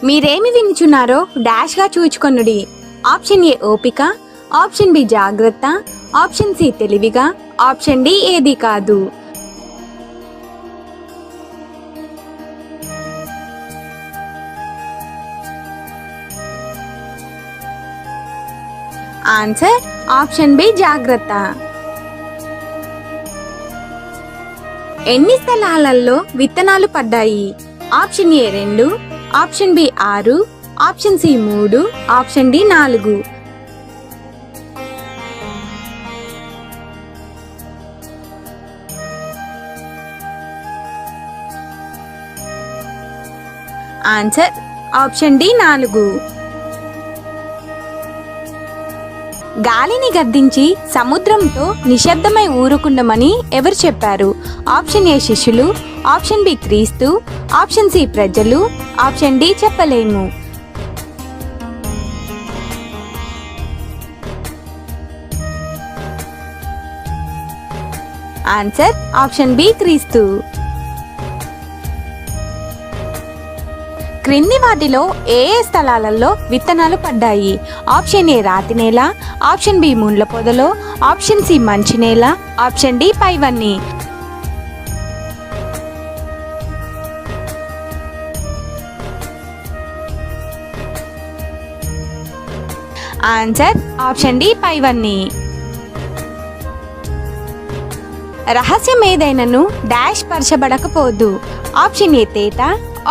మీరేమి వినుచున్నారో డాష్గా చూచుకొనుడి. Option A ఓపిక, option B జాగ్రత్త, ఆప్షన్ సి తెలివిగా, ఆప్షన్ డి ఏది కాదు. ఆన్సర్ ఆప్షన్ బి జాగ్రత్త. ఎన్ని స్థలాలలో విత్తనాలు పడ్డాయి? Option A 2, option B 6, option C 3, option D 4. Answer option D 4. గాలిని గద్దించి సముద్రంతో నిశ్శబ్దమై ఊరుకుండమని ఎవరు చెప్పారు? ఆప్షన్ ఏ శిష్యులు, ఆప్షన్ బి క్రీస్తు, ఆప్షన్ సి ప్రజలు, ఆప్షన్ డి చెప్పలేము. ఆన్సర్ ఆప్షన్ బి క్రీస్తు. క్రింది వాటిలో ఏ స్థలాలలో విత్తనాలు పడ్డాయి? ఆప్షన్ ఏ రాతి నేల, ఆప్షన్ బి ముండ్ల పొదలో, ఆప్షన్ సి మంచి నేల, ఆప్షన్ డి పైవన్నీ. ఆన్సర్ ఆప్షన్ డి పైవన్నీ. రహస్యం ఏదైనను డాష్ పరచబడకపోదు. ఆప్షన్ ఏ తేట,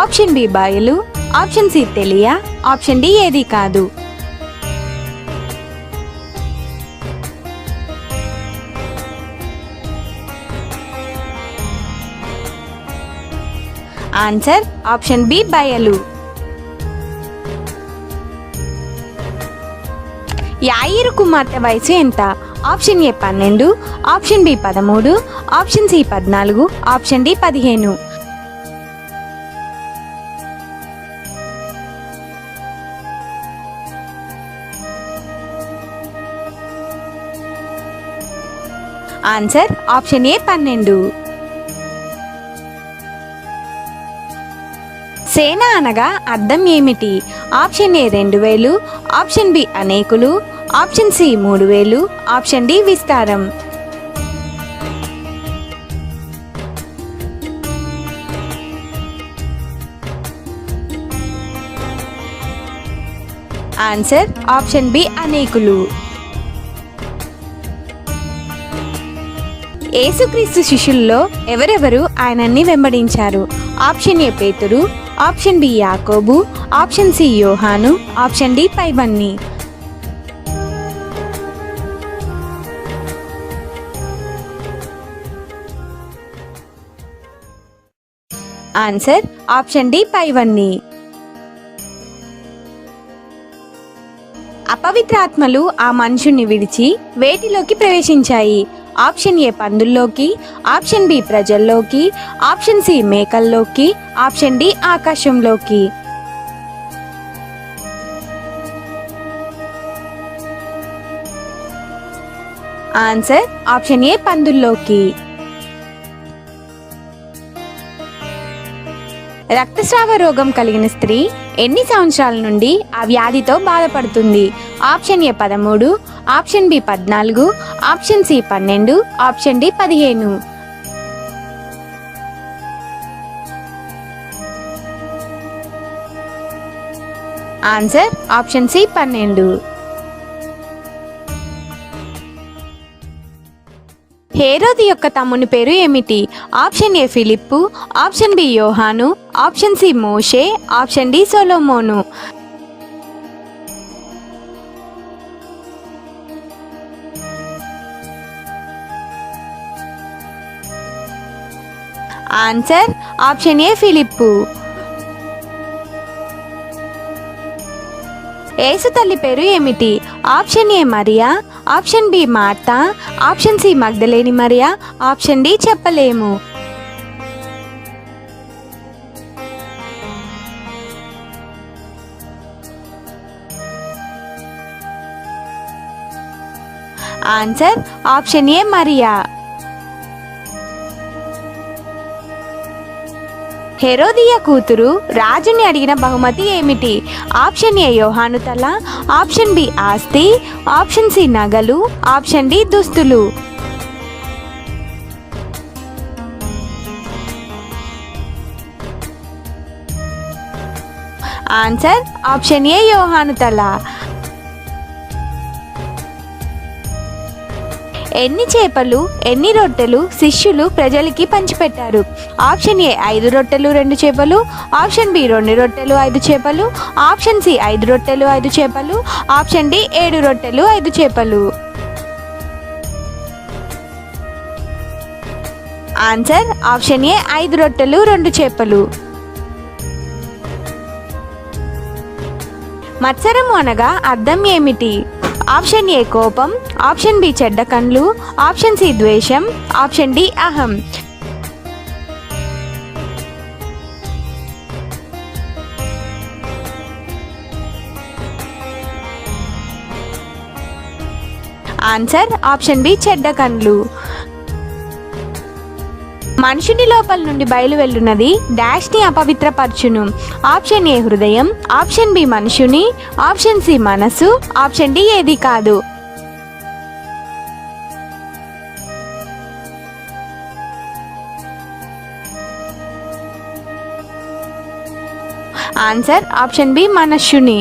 ఆప్షన్ బి బయలు, ఆప్షన్ సి తెలియ, ఆప్షన్ డి ఏది కాదు. ఆన్సర్ ఆప్షన్ బి బయలు. యాయిరు కుమార్తె వయసు ఎంత? Option A 12, option B 13, option C 14, option D 15. Answer option A 12. సేన అనగా అర్థం ఏమిటి? ఆప్షన్ ఏ 2000, ఆప్షన్ బి అనేకులు, ఆప్షన్ సి 3000, ఆప్షన్ డి విస్తారం. ఆన్సర్ ఆప్షన్ బి అనేకులు. యేసుక్రీస్తు శిష్యుల్లో ఎవరెవరు ఆయనన్ని వెంబడించారు? ఆప్షన్ ఏ పేతురు, ఆప్షన్ బి యాకోబు, ఆప్షన్ సి యోహాను, ఆప్షన్ డి పైవన్నీ. ఆన్సర్ ఆప్షన్ డి పైవన్నీ. అపవిత్రాత్మలు ఆ మనుషుని విడిచి వేటిలోకి ప్రవేశించాయి? ఆప్షన్ ఏ పందుల్లోకి, ఆప్షన్ బి ప్రజల్లోకి, ఆప్షన్ సి మేకల్లోకి, ఆప్షన్ డి ఆకాశంలోకి. ఆన్సర్ ఆప్షన్ ఏ పందుల్లోకి. రక్తస్రావ రోగం కలిగిన స్త్రీ ఎన్ని సంవత్సరాల నుండి ఆ వ్యాధితో బాధపడుతుంది? Option A 13, option B 14, option C 12, option D 15. Answer option C 12. హేరోదు యొక్క తమ్ముని పేరు ఏమిటి? ఆప్షన్ ఏ ఫిలిప్పు, ఆప్షన్ బి యోహాను, ఆప్షన్ సి మోషే, ఆప్షన్ డి సొలొమోను. ఆన్సర్ ఆప్షన్ ఏ ఫిలిప్పు. యేసు తల్లి పేరు ఏమిటి? ఆప్షన్ ఏ మరియా, ఆప్షన్ బి మార్తా, ఆప్షన్ సి మగ్దలేని మరియా, ఆప్షన్ డి చెప్పలేము. ఆన్సర్ ఆప్షన్ ఏ మరియా. హెరోదియ కూతురు రాజుని అడిగిన బహుమతి ఏమిటి? ఆప్షన్ ఏ యోహాను తల, ఆప్షన్ బి ఆస్తి, ఆప్షన్ సి నగలు, ఆప్షన్ డి దుస్తులు. ఆన్సర్ ఆప్షన్ ఏ యోహాను తల. ఎన్ని చేపలు, ఎన్ని రొట్టెలు శిష్యులు ప్రజలకి పంచిపెట్టారు? ఆప్షన్ ఏ 5 రొట్టెలు 2 చేపలు, ఆప్షన్ బి 2 రొట్టెలు 5 చేపలు, ఆప్షన్ సి 5 రొట్టెలు 5 చేపలు, ఆప్షన్ డి 7 రొట్టెలు 5 చేపలు. ఆన్సర్ ఆప్షన్ ఏ 5 రొట్టెలు 2 చేపలు. మత్సరము అనగా అర్థం ఏమిటి? ఆప్షన్ ఏ కోపం, ఆప్షన్ బి చెడ్డ కన్లు, ఆప్షన్ సి ద్వేషం, ఆప్షన్ డి అహం. ఆన్సర్ ఆప్షన్ బి చెడ్డ కన్లు. మనుషుని లోపల నుండి బయలు వెళ్ళున్నది డాష్ ని అపవిత్రపరచును? ఆప్షన్ ఏ హృదయం, ఆప్షన్ బి మనుషుని, ఆప్షన్ సి మనసు, ఆప్షన్ డి ఏది కాదు. ఆన్సర్ ఆప్షన్ బి మనుష్యుని.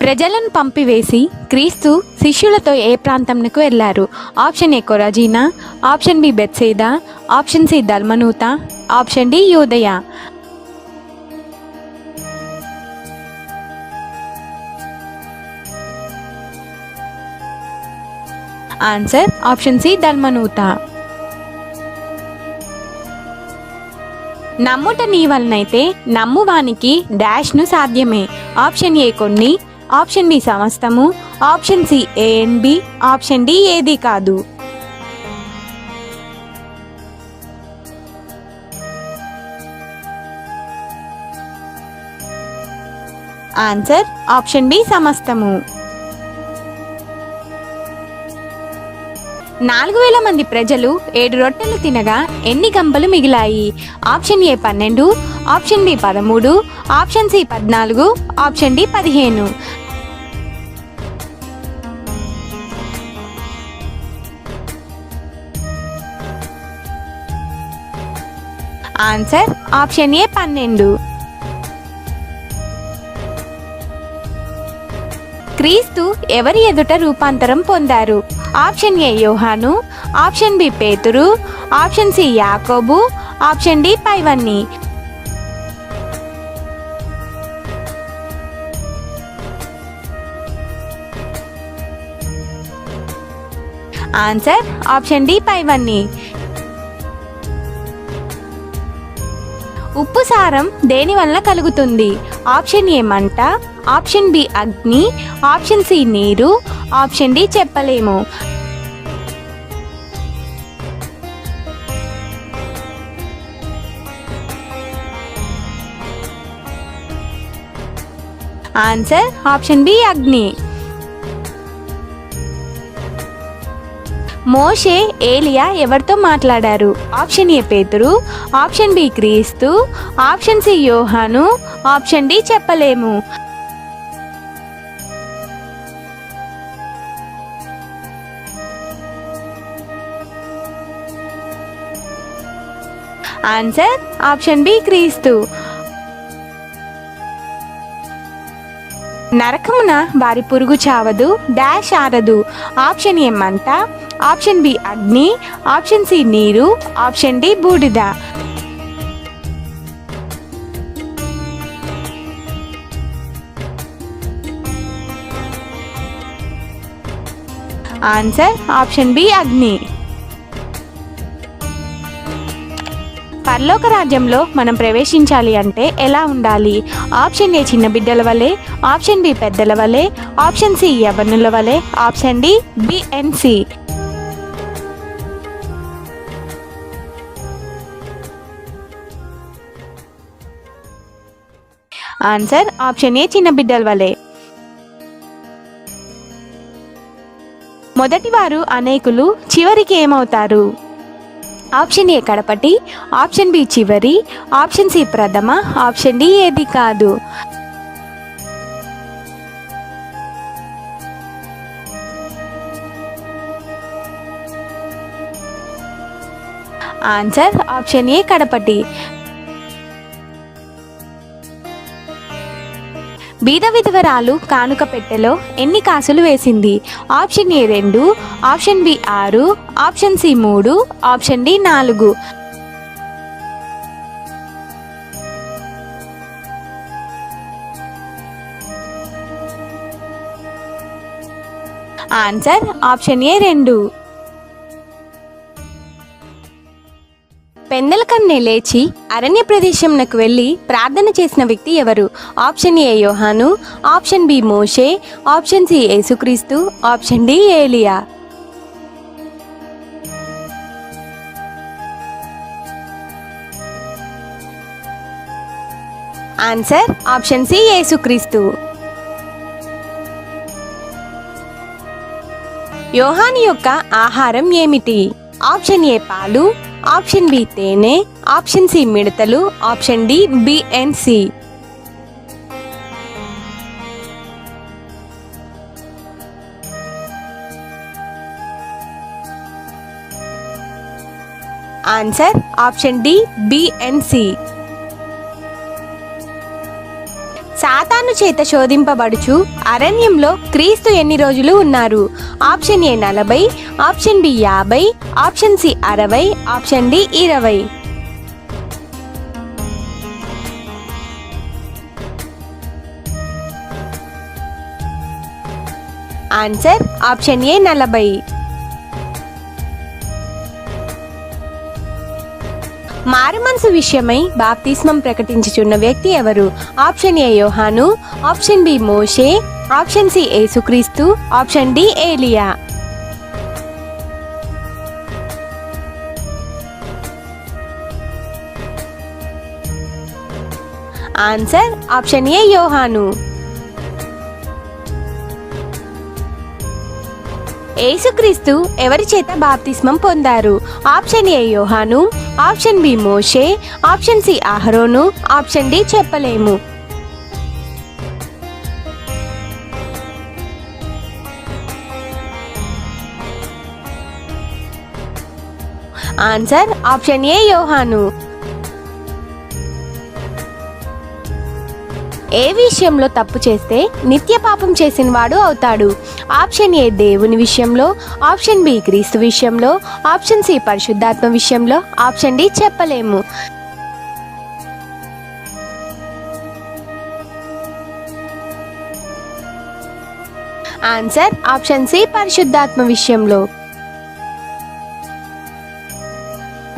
ప్రజలను పంపివేసి క్రీస్తు శిష్యులతో ఏ ప్రాంతంకు వెళ్ళారు? ఆప్షన్ ఏ కొరాజీనా, ఆప్షన్ బి బెత్సేదా, ఆప్షన్ సి దల్మనూత, ఆప్షన్ డి యూదయ. ఆన్సర్ ఆప్షన్ సి దల్మనూత. నమ్ముట నీ వలనైతే నమ్మువానికి డాష్ను సాధ్యమే. ఆప్షన్ ఏ కొన్ని, ఆప్షన్ బి సమస్తము, option C A and B, option D ఏది కాదు. ఆన్సర్ ఆప్షన్ బి సమస్తము. 4000 మంది ప్రజలు 7 రొట్టెలు తినగా ఎన్ని గంపలు మిగిలాయి? Option A 12, option B 13, option C 14, option D 15. Answer option A 12. క్రీస్తు ఎవరి ఎదుట రూపాంతరం పొందారు? ఆప్షన్ ఏ యోహాను, ఆప్షన్ బి పేతురు, ఆప్షన్ సి యాకోబు, ఆప్షన్ డి పైవన్నీ. ఆన్సర్ ఆప్షన్ డి పైవన్నీ. ఉప్పు సారం దేని వలన కలుగుతుంది? ఆప్షన్ ఏ మంట, ఆప్షన్ బి అగ్ని, ఆప్షన్ సి నీరు, ఆప్షన్ డి చెప్పలేము. ఆన్సర్ ఆప్షన్ బి అగ్ని. మోషే ఏలియా ఎవరితో మాట్లాడారు? ఆప్షన్ ఏ పేతురు, ఆప్షన్ బి క్రీస్తు, ఆప్షన్ సి యోహాను, ఆప్షన్ డి చెప్పలేము. ఆన్సర్ ఆప్షన్ బి క్రీస్తు. నరకమున వారి పురుగు చావదు డాష్ ఆరదు. ఆప్షన్ ఏ మంట, ఆప్షన్ బి అగ్ని, ఆప్షన్ సి నీరు, ఆప్షన్ డి బూడిద. ఆన్సర్ ఆప్షన్ బి అగ్ని. పరలోక రాజ్యంలో మనం ప్రవేశించాలి అంటే ఎలా ఉండాలి? ఆప్షన్ ఏ చిన్న బిడ్డల వలె, ఆప్షన్ బి పెద్దల వలె, ఆప్షన్ సి యవ్వనుల వలె, option D B and C. Answer option A చిన్న బిడ్డల వలె. మొదటివారు అనేకులు, చివరికి ఏమవుతారు? ఆప్షన్ ఏ కడపటి, ఆప్షన్ బి చివరి, ఆప్షన్ సి ప్రథమ, ఆప్షన్ డి ఏది కాదు. ఆన్సర్ ఆప్షన్ ఏ కడపటి. బీద విధవరాలు కానుక పెట్టెలో ఎన్ని కాసులు వేసింది? Option A 2, option B 6, option C 3, option D 4. Answer option A 2. పెందలకన్నే లేచి అరణ్య ప్రదేశంనకు వెళ్ళి ప్రార్థన చేసిన వ్యక్తి ఎవరు? ఆప్షన్ ఏ యోహాను, ఆప్షన్ బి మోషే, ఆప్షన్ సి యేసుక్రీస్తు, ఆప్షన్ డి ఏలియా. ఆన్సర్ ఆప్షన్ సి యేసుక్రీస్తు. యోహాను యొక్క ఆహారం ఏమిటి? ఆప్షన్ ఏ పాలు, ఆప్షన్ బి తేనె, ఆప్షన్ సి మిడతలు, option D B and C. Answer option D B and C. సాతాను చేత శోధింపబడుచు అరణ్యంలో క్రీస్తు ఎన్ని రోజులు ఉన్నారు? Option A 40, option B 50, option C 60, option D 20. Answer option A 40. మారుమనసు విషయమై బాప్తిస్మం ప్రకటించుచున్న వ్యక్తి ఎవరు? ఆప్షన్ ఏ యోహాను, ఆప్షన్ బి మోషే, ఆప్షన్ సి యేసుక్రీస్తు, ఆప్షన్ డి ఏలియా. ఆన్సర్ ఆప్షన్ ఏ యోహాను. యేసుక్రీస్తు ఎవరి చేత బాప్తిస్మం పొందారు? ఆప్షన్ ఏ యోహాను, ఆప్షన్ బి మోషే, ఆప్షన్ సి అహరోను, ఆప్షన్ డి చెప్పలేము. ఆన్సర్ ఆప్షన్ ఏ యోహాను. ఏ విషయంలో తప్పు చేస్తే నిత్య పాపం చేసిన వాడు అవుతాడు? ఆప్షన్ ఏ దేవుని విషయంలో, ఆప్షన్ బి క్రీస్తు విషయంలో, ఆప్షన్ సి పరిశుద్ధాత్మ విషయంలో, ఆప్షన్ డి చెప్పలేము. ఆన్సర్ ఆప్షన్ సి పరిశుద్ధాత్మ విషయంలో.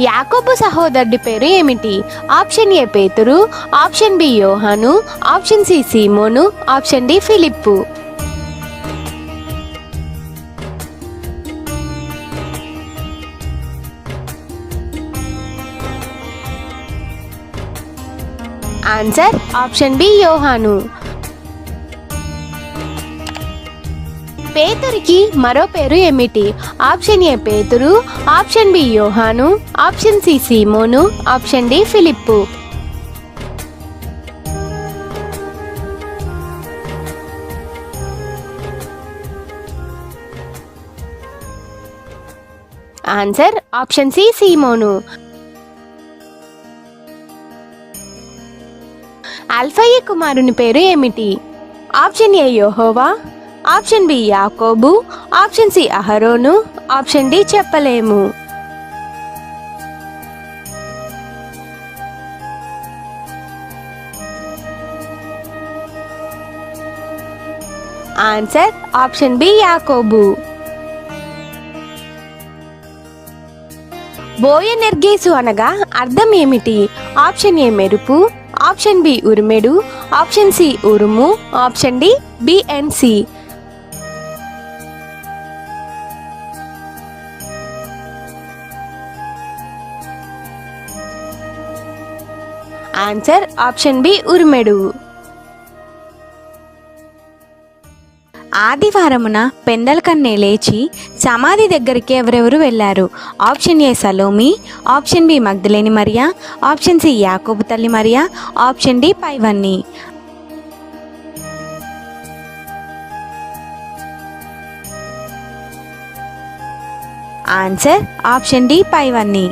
యాకోబు సహోదరుడి పేరు ఏమిటి? ఆప్షన్ ఏ పేతురు, ఆప్షన్ బి యోహాను, ఆప్షన్ సి సీమోను, ఆప్షన్ డి ఫిలిప్పు. ఆన్సర్ ఆప్షన్ బి యోహాను. పేతురికి మరో పేరు ఏమిటి? ఆప్షన్ ఏ పేతురు, ఆప్షన్ బి యోహాను, ఆప్షన్ సి సీమోను, ఆప్షన్ డి ఫిలిప్పు. ఆన్సర్ ఆప్షన్ సి సీమోను. అల్ఫయి కుమారుని పేరు ఏమిటి? ఆప్షన్ ఏ యెహోవా, ఆప్షన్ బి యాకోబు, ఆప్షన్ సి అహరోను, ఆప్షన్ డి చెప్పలేము. ఆన్సర్ ఆప్షన్ బి యాకోబు. బోయనెర్గేసు అనగా అర్థం ఏమిటి? ఆప్షన్ ఏ మెరుపు, ఆప్షన్ బి ఉరుమెడు, ఆప్షన్ సి ఉరుము, option D B and C. Answer option B ఉరుమెడు. ఆదివారమున పెందలకన్నే లేచి సమాధి దగ్గరికి ఎవరెవరు వెళ్ళారు? ఆప్షన్ ఏ సలోమి, ఆప్షన్ బి మగ్దలేని మరియా, ఆప్షన్ సి యాకోబు తల్లి మరియా, ఆప్షన్ డి పైవన్నీ. ఆన్సర్ ఆప్షన్ డి పైవన్నీ.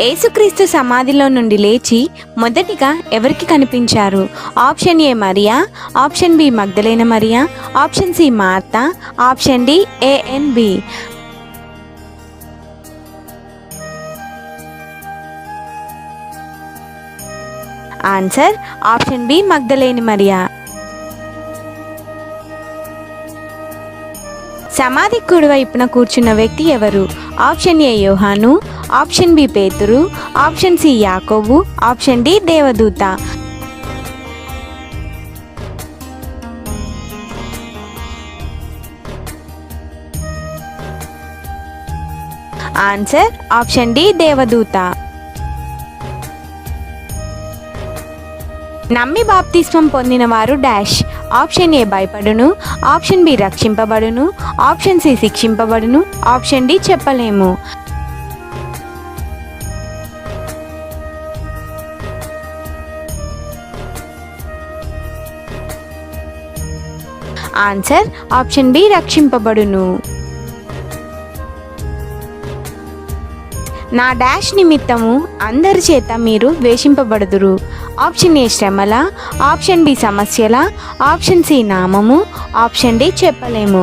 యేసుక్రీస్తు సమాధిలో నుండి లేచి మొదటిగా ఎవరికి కనిపించారు? ఆప్షన్ ఏ మరియా, ఆప్షన్ బి మగ్దలేన మరియా, ఆప్షన్ సి మార్తా, option D ANB. Answer option B మగ్దలేని మరియా. సమాధి కుడివైపున కూర్చున్న వ్యక్తి ఎవరు? ఆప్షన్ ఏ యోహాను, ఆప్షన్ బి పేతురు, ఆప్షన్ సి యాకోబు, ఆప్షన్ డి దేవదూత. ఆన్సర్ ఆప్షన్ డి దేవదూత. నమ్మి బాప్తిస్మం పొందిన వారు డాష్. ఆప్షన్ ఏ భయపడును, ఆప్షన్ బి రక్షింపబడును, ఆప్షన్ సి శిక్షింపబడును, ఆప్షన్ డి చెప్పలేము. ఆన్సర్ ఆప్షన్ బి రక్షింపబడును. నా డాష్ నిమిత్తము అందరి చేత మీరు వేషింపబడుదురు. ఆప్షన్ ఏ శ్రమల, ఆప్షన్ బి సమస్యల, ఆప్షన్ సి నామము, ఆప్షన్ డి చెప్పలేము.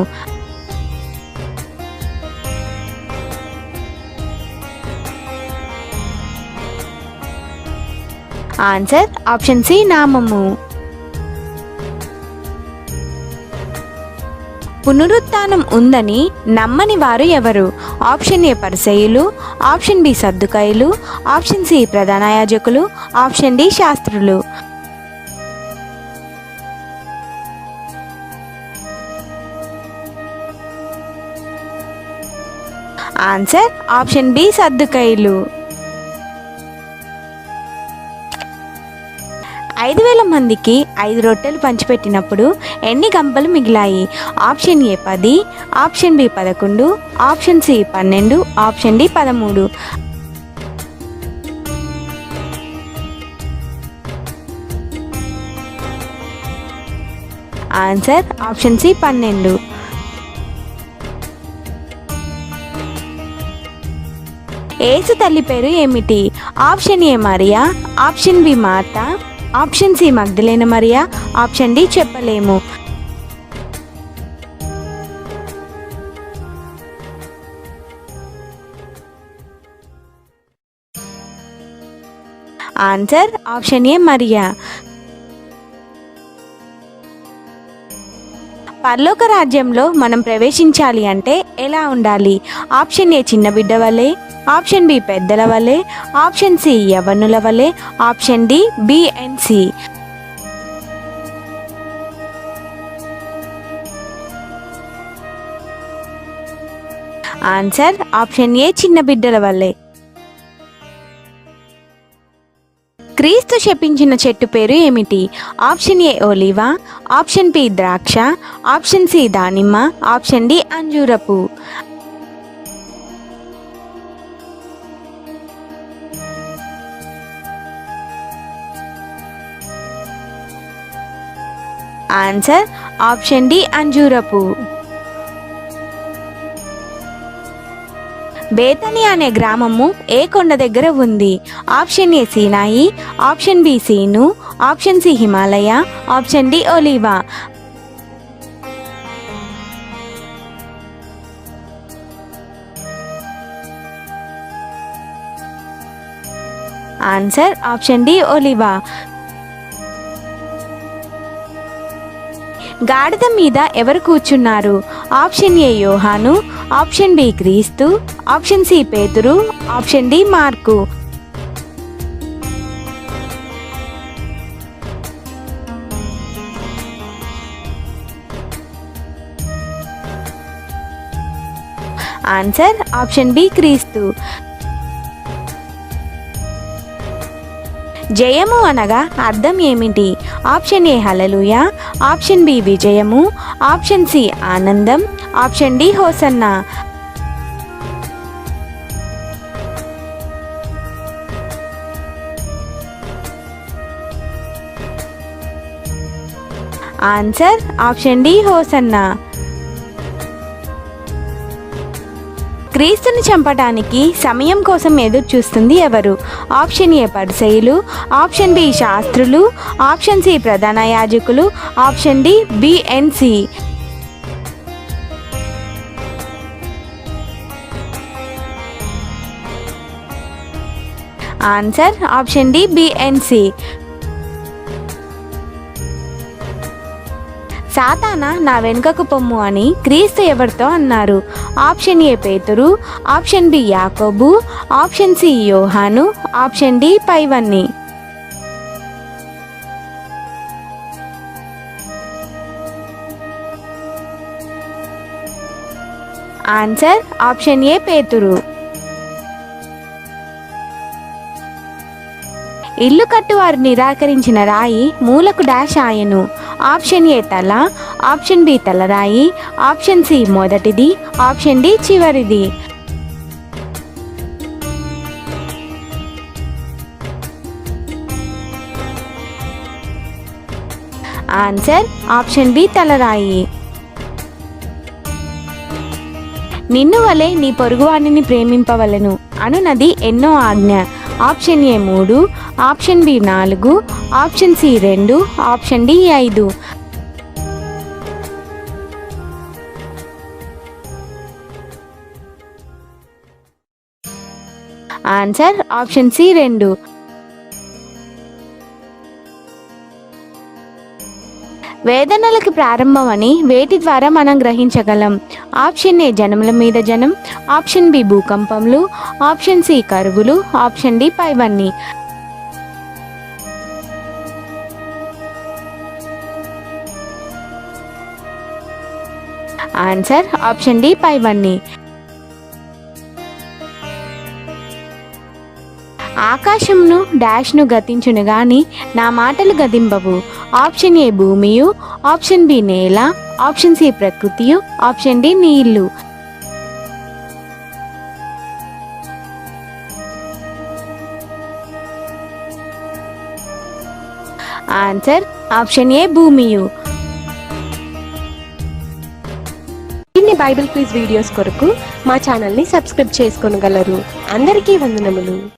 ఆన్సర్ ఆప్షన్ సి నామము. పునరుత్థానం ఉందని నమ్మని వారు ఎవరు? ఆప్షన్ ఏ పరిసయ్యులు, ఆప్షన్ బి సద్దుకాయులు, ఆప్షన్ సి ప్రధాన యాజకులు, ఆప్షన్ డి శాస్త్రులు. ఆన్సర్ ఆప్షన్ బి సద్దుకాయులు. 5,000 మందికి 5 రొట్టెలు పంచిపెట్టినప్పుడు ఎన్ని గంపలు మిగిలాయి? Option A 10, option B 11, option C 12, option D 13. Answer option C 12. యేసు తల్లి పేరు ఏమిటి? ఆప్షన్ ఏ మరియా, ఆప్షన్ బి మార్తా, ఆప్షన్ సి మగ్దలేన మరియా, ఆప్షన్ డి చెప్పలేము. ఆన్సర్ ఆప్షన్ ఏ మరియా. పరలోక రాజ్యంలో మనం ప్రవేశించాలి అంటే ఎలా ఉండాలి? ఆప్షన్ ఏ చిన్న బిడ్డ వలె, ఆప్షన్ బి పెద్దల వలె, ఆప్షన్ సి యవ్వనుల వలె, option D BNC. Answer option A చిన్న బిడ్డల వలె. క్రీస్తు శపించిన చెట్టు పేరు ఏమిటి? ఆప్షన్ ఏ ఒలివా, ఆప్షన్ బి ద్రాక్ష, ఆప్షన్ సి దానిమ్మ, ఆప్షన్ డి అంజూరపు. ఆన్సర్ ఆప్షన్ డి అంజూరపు. బేతని అనే గ్రామము ఏ కొండ దగ్గర ఉంది? ఆప్షన్ ఏ సీనాయి, ఆప్షన్ బి సీను, option C Himalaya, option D ఒలివా. ఆన్సర్ ఆప్షన్ డి ఒలివా. గాడిద మీద ఎవరు కూర్చున్నారు? ఆప్షన్ ఏ యోహాను, ఆప్షన్ బి క్రీస్తు, ఆప్షన్ సి పేతురు, ఆప్షన్ డి మార్కు. ఆన్సర్ ఆప్షన్ బి క్రీస్తు. జయము అనగా అర్థం ఏమిటి? ఆప్షన్ ఏ హల్లెలూయా, ఆప్షన్ బి విజయము, ఆప్షన్ సి ఆనందం, ఆప్షన్ డి హోసన్నా. ఆన్సర్ ఆప్షన్ డి హోసన్నా. క్రీస్తుని చంపటానికి సమయం కోసం ఎదురు చూస్తుంది ఎవరు? ఆప్షన్ ఏ పరిసయ్యులు, ఆప్షన్ బి శాస్త్రులు, ఆప్షన్ సి ప్రధాన యాజకులు, option D B and C. Answer option D B and C. సాతానా నా వెనుకకు పొమ్ము అని క్రీస్తు ఎవరితో అన్నారు? ఆప్షన్ ఏ పేతురు, ఆప్షన్ బి యాకోబు, ఆప్షన్ సి యోహాను, ఆప్షన్ డి పైవన్ని. ఆన్సర్ ఆప్షన్ ఏ పేతురు. ఇల్లు కట్టువారు నిరాకరించిన రాయి మూలకు డాష్ ఆయను. ఆప్షన్ ఏ తల, ఆప్షన్ బి తలరాయి, ఆప్షన్ సి మొదటిది, ఆప్షన్ డి చివరిది. ఆన్సర్ ఆప్షన్ బి తలరాయి. నిన్ను వలె నీ పొరుగువానిని ప్రేమింపవలెను అనునది ఎన్నో ఆజ్ఞ? Option A 3, option B 4, option C 2, option D 5. Answer option C 2. వేదనలకు ప్రారంభం అని వేటి ద్వారా మనం గ్రహించగలం? ఆప్షన్ ఏ జనముల మీద జనం, ఆప్షన్ బి భూకంపములు, ఆప్షన్ సి కరువులు, ఆప్షన్ డి పైవన్నీ. ఆన్సర్ ఆప్షన్ డి పైవన్నీ. ఆకాశమును డాష్ను గతించును గాని నా మాటలు గతింపవు. ఆప్షన్ ఏ భూమియు, ఆప్షన్ బి నేల, ఆప్షన్ సి ప్రకృతియు, ఆప్షన్ డి నీళ్లు. ఆన్సర్ ఆప్షన్ ఏ భూమియు. ఇన్ని బైబిల్ క్విజ్ వీడియోస్ కొరకు మా ఛానల్ని సబ్స్క్రైబ్ చేసుకోగలరు. అందరికీ వందనములు.